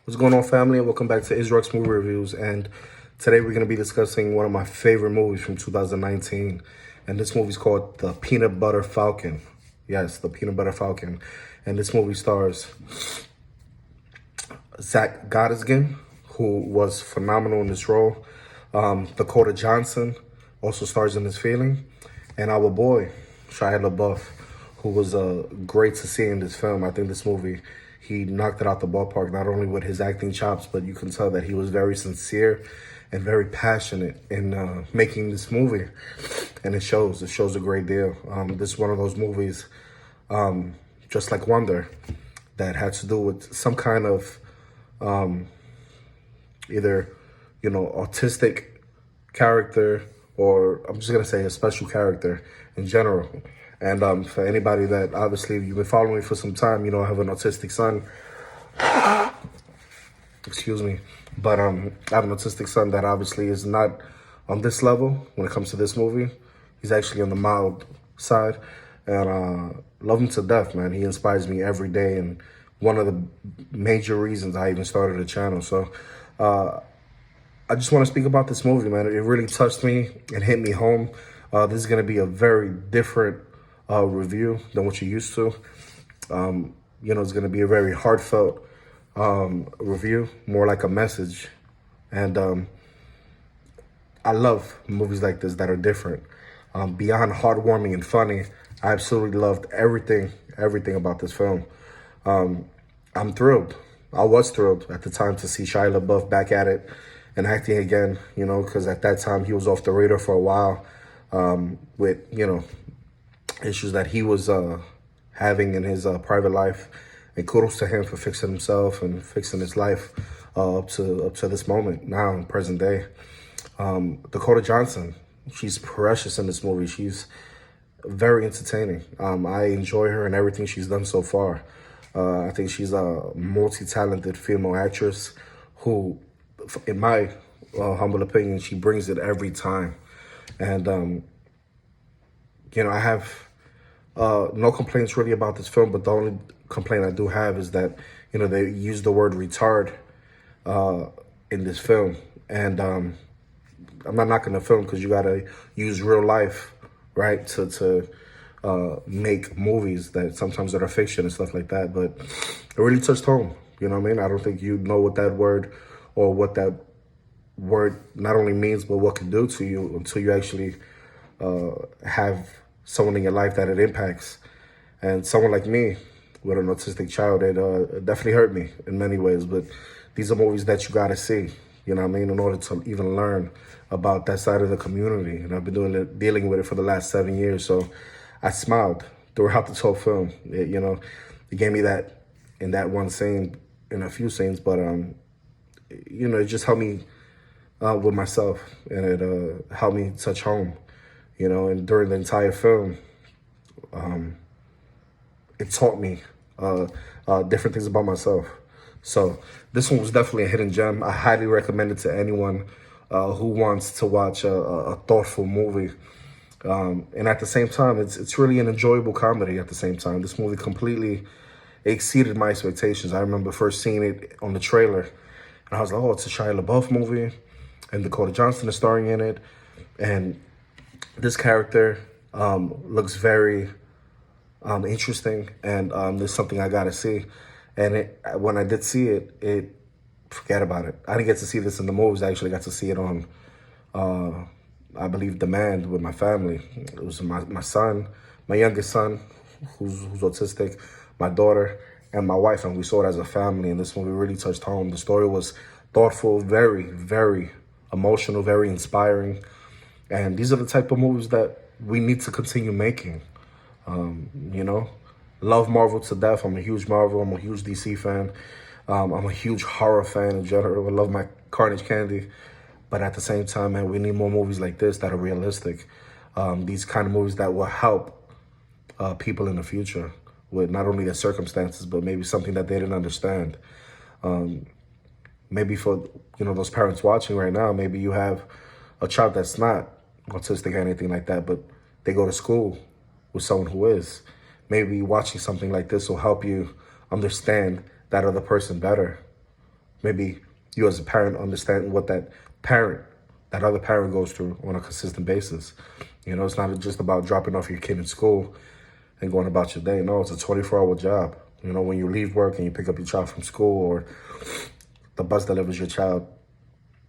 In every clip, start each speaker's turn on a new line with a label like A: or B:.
A: What's going on, family? And welcome back to Israel's Movie Reviews. And today we're going to be discussing one of my favorite movies from 2019. And this movie's called The Peanut Butter Falcon. Yes, The Peanut Butter Falcon. And this movie stars Zack, who was phenomenal in this role. Dakota Johnson also stars in this feeling. And our boy, Shia LaBeouf, who was great to see in this film. I think this movie, he knocked it out the ballpark, not only with his acting chops, but you can tell that he was very sincere and very passionate in making this movie. And it shows a great deal. This is one of those movies, just like Wonder, that had to do with some kind of either, autistic character, or I'm just going to say a special character in general. And for anybody that, obviously, you've been following me for some time, I have an autistic son. Excuse me. But I have an autistic son that obviously is not on this level when it comes to this movie. He's actually on the mild side. And love him to death, man. He inspires me every day. And one of the major reasons I even started a channel. So I just want to speak about this movie, man. It really touched me. It hit me home. This is going to be a very different review than what you're used to. It's going to be a very heartfelt review, more like a message. And I love movies like this that are different. Beyond heartwarming and funny, I absolutely loved everything about this film. I'm thrilled. I was thrilled at the time to see Shia LaBeouf back at it and acting again, because at that time he was off the radar for a while with, issues that he was having in his private life. And kudos to him for fixing himself and fixing his life up to this moment now in present day. Dakota Johnson, she's precious in this movie. She's very entertaining. I enjoy her and everything she's done so far. I think she's a multi-talented female actress who, in my humble opinion, she brings it every time. And, I have no complaints really about this film, but the only complaint I do have is that, they use the word retard in this film. And I'm not knocking the film because you got to use real life, right, to make movies that sometimes that are fiction and stuff like that. But it really touched home, you know what I mean? I don't think you know what that word or what that word not only means, but what can do to you until you actually have someone in your life that it impacts. And someone like me with an autistic child, it definitely hurt me in many ways. But these are movies that you got to see, you know what I mean, in order to even learn about that side of the community. And I've been dealing with it for the last 7 years. So I smiled throughout the whole film. It gave me that in that one scene, in a few scenes, but it just helped me with myself, and it helped me touch home, and during the entire film, it taught me different things about myself. So this one was definitely a hidden gem. I highly recommend it to anyone who wants to watch a thoughtful movie. And at the same time, it's really an enjoyable comedy at the same time. This movie completely exceeded my expectations. I remember first seeing it on the trailer, and I was like, oh, it's a Shia LaBeouf movie, and Dakota Johnson is starring in it. And this character looks very interesting, and there's something I got to see. And when I did see it, forget about it. I didn't get to see this in the movies. I actually got to see it on I believe Demand with my family. It was my son, my youngest son, who's autistic, my daughter, and my wife, and we saw it as a family, and this movie really touched home. The story was thoughtful, very, very emotional, very inspiring, and these are the type of movies that we need to continue making. Love Marvel to death. I'm a huge Marvel, I'm a huge DC fan. I'm a huge horror fan in general. I love my Carnage candy. But at the same time, man, we need more movies like this that are realistic. These kind of movies that will help people in the future with not only their circumstances, but maybe something that they didn't understand. Maybe for, those parents watching right now, maybe you have a child that's not autistic or anything like that, but they go to school with someone who is. Maybe watching something like this will help you understand that other person better. maybe you as a parent understand what that other parent goes through on a consistent basis. You know, it's not just about dropping off your kid in school and going about your day. No, it's a 24-hour job. You know, when you leave work and you pick up your child from school, or the bus delivers your child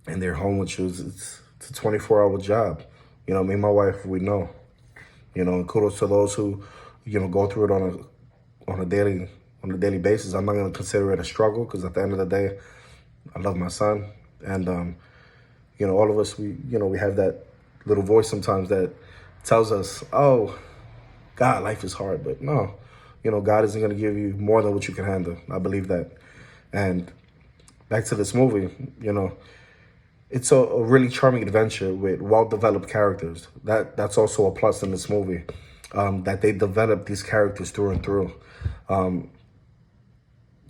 A: and they're home with you, it's a 24-hour job. You know, me and my wife, we know. You know, and kudos to those who, you know, go through it on a daily basis. I'm not gonna consider it a struggle, because at the end of the day, I love my son, and you know, all of us, we have that little voice sometimes that tells us, "Oh, God, life is hard," but no, you know, God isn't gonna give you more than what you can handle. I believe that. And back to this movie, you know, it's a really charming adventure with well-developed characters. That's also a plus in this movie, that they developed these characters through and through.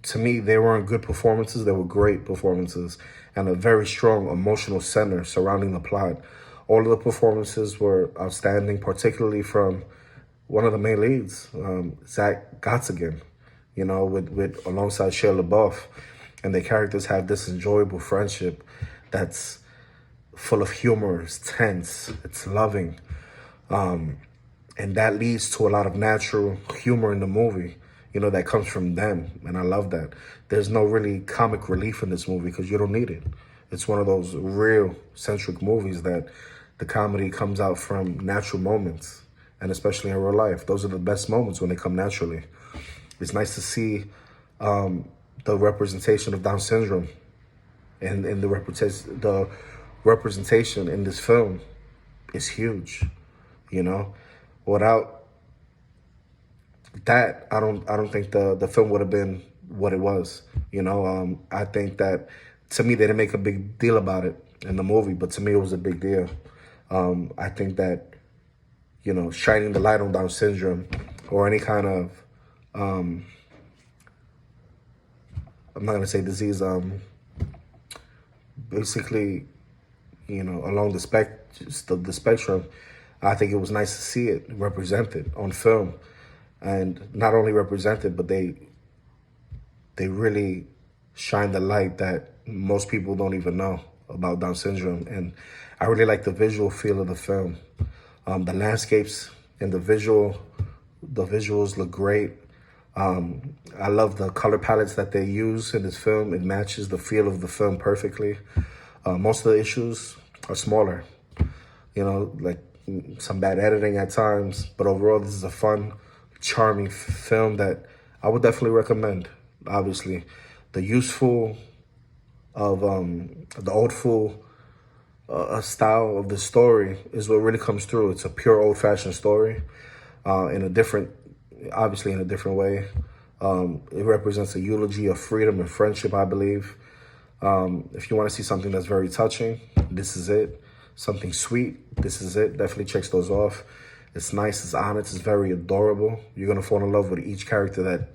A: To me, they weren't good performances. They were great performances, and a very strong emotional center surrounding the plot. All of the performances were outstanding, particularly from one of the main leads, Zack Gottsagen, you know, with alongside Shia LaBeouf. And the characters have this enjoyable friendship that's full of humor, it's tense, it's loving. And that leads to a lot of natural humor in the movie, you know, that comes from them. And I love that. There's no really comic relief in this movie, because you don't need it. It's one of those real centric movies that the comedy comes out from natural moments, and especially in real life. Those are the best moments, when they come naturally. It's nice to see the representation of Down syndrome, and the representation in this film is huge. You know, without that, I don't think the film would have been what it was. You know, I think that, to me, they didn't make a big deal about it in the movie, but to me, it was a big deal. I think that, you know, shining the light on Down syndrome, or any kind of, I'm not gonna say disease, basically, you know, along the spectrum, I think it was nice to see it represented on film, and not only represented, but they really shine the light that most people don't even know about Down syndrome. And I really like the visual feel of the film. The landscapes and the visuals look great. I love the color palettes that they use in this film. It matches the feel of the film perfectly. Most of the issues are smaller, you know, like some bad editing at times, but overall, this is a fun, charming film that I would definitely recommend. Obviously, the useful of the old fool style of the story is what really comes through. It's a pure old-fashioned story, in a different way. It represents a eulogy of freedom and friendship, I believe. If you want to see something that's very touching, this is it. Something sweet, this is it. Definitely checks those off. It's nice, it's honest, it's very adorable. You're going to fall in love with each character that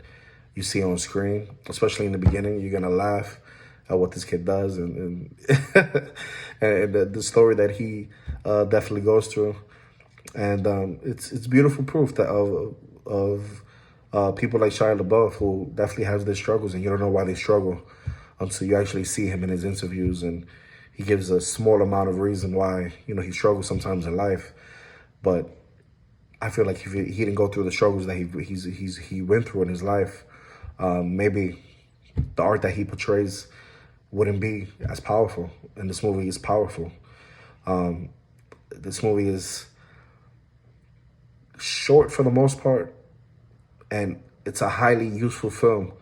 A: you see on screen, especially in the beginning. You're going to laugh at what this kid does, and and the story that he definitely goes through. And it's beautiful proof that of people like Shia LaBeouf, who definitely has their struggles, and you don't know why they struggle until you actually see him in his interviews, and he gives a small amount of reason why, you know, he struggles sometimes in life. But I feel like if he didn't go through the struggles that he went through in his life, maybe the art that he portrays wouldn't be as powerful. And this movie is powerful. This movie is short for the most part, and it's a highly useful film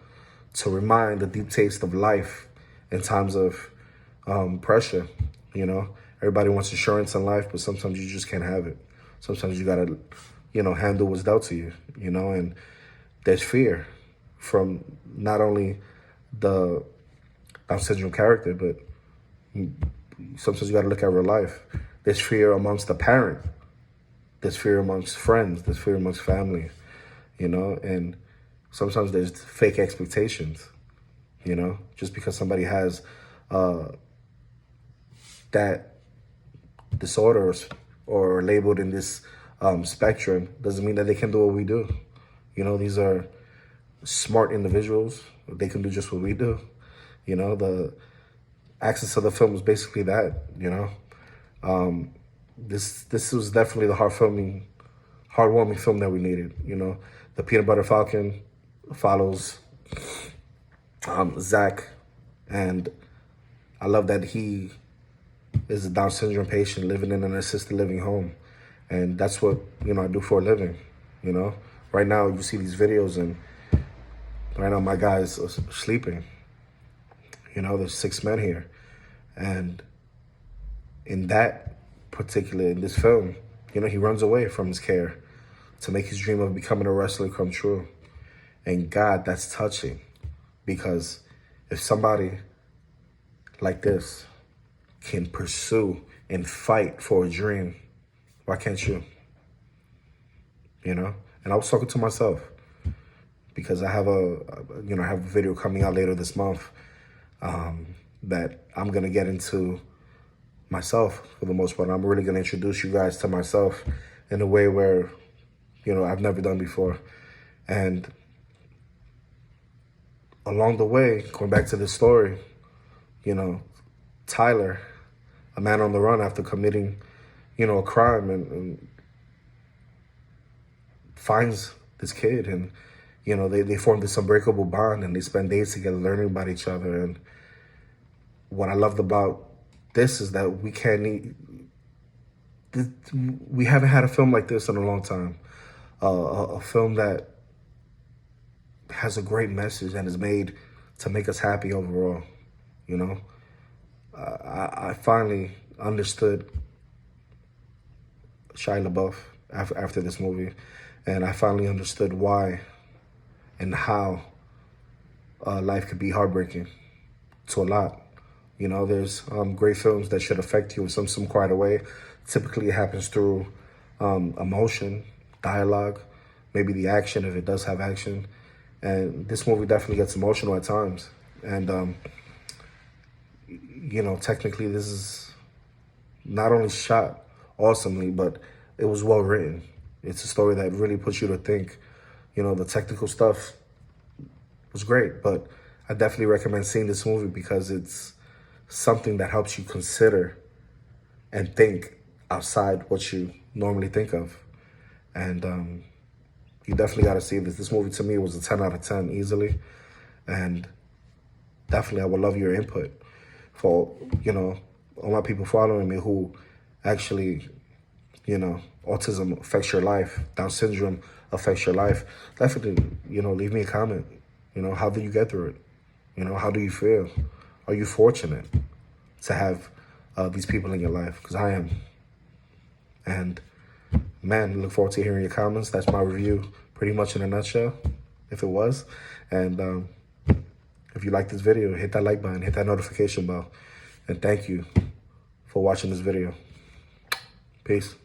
A: to remind the deep taste of life in times of pressure. You know, everybody wants insurance in life, but sometimes you just can't have it. Sometimes you gotta, you know, handle what's dealt to you, you know, and there's fear from not only the Down syndrome character, but sometimes you gotta look at real life. There's fear amongst the parent. There's fear amongst friends. There's fear amongst family, you know, and sometimes there's fake expectations, you know, just because somebody has that disorder or labeled in this spectrum doesn't mean that they can do what we do. You know, these are smart individuals. They can do just what we do. You know, the access of the film was basically that, you know. This was definitely the heartwarming film that we needed, you know. The Peanut Butter Falcon follows Zack, and I love that he is a Down syndrome patient living in an assisted living home. And that's what, you know, I do for a living, you know. Right now, you see these videos, and right now my guys are sleeping. You know, there's 6 men here. And in this film, you know, he runs away from his care to make his dream of becoming a wrestler come true. And God, that's touching. Because if somebody like this can pursue and fight for a dream, why can't you? You know? And I was talking to myself, because I have a video coming out later this month that I'm going to get into myself for the most part. I'm really going to introduce you guys to myself in a way where, you know, I've never done before. And along the way, going back to this story, you know, Tyler, a man on the run after committing, you know, a crime, and finds this kid, and, you know, they form this unbreakable bond, and they spend days together learning about each other. And what I loved about this is that we haven't had a film like this in a long time. A film that has a great message and is made to make us happy overall, you know. I finally understood Shia LaBeouf after this movie, and I finally understood why and how life could be heartbreaking to a lot. You know, there's great films that should affect you in some quiet way. Typically, it happens through emotion, dialogue, maybe the action, if it does have action. And this movie definitely gets emotional at times. And, you know, technically, this is not only shot awesomely, but it was well written. It's a story that really puts you to think. You know, the technical stuff was great, but I definitely recommend seeing this movie because it's something that helps you consider and think outside what you normally think of. And you definitely got to see this. This movie to me was a 10 out of 10 easily. And definitely I would love your input for, you know, all my people following me who actually, you know, autism affects your life, Down syndrome affects your life. Definitely, you know, leave me a comment. You know, how do you get through it? You know, how do you feel? Are you fortunate to have these people in your life? Because I am. And man, look forward to hearing your comments. That's my review pretty much in a nutshell, if it was. And if you like this video, hit that like button, hit that notification bell. And thank you for watching this video. Peace.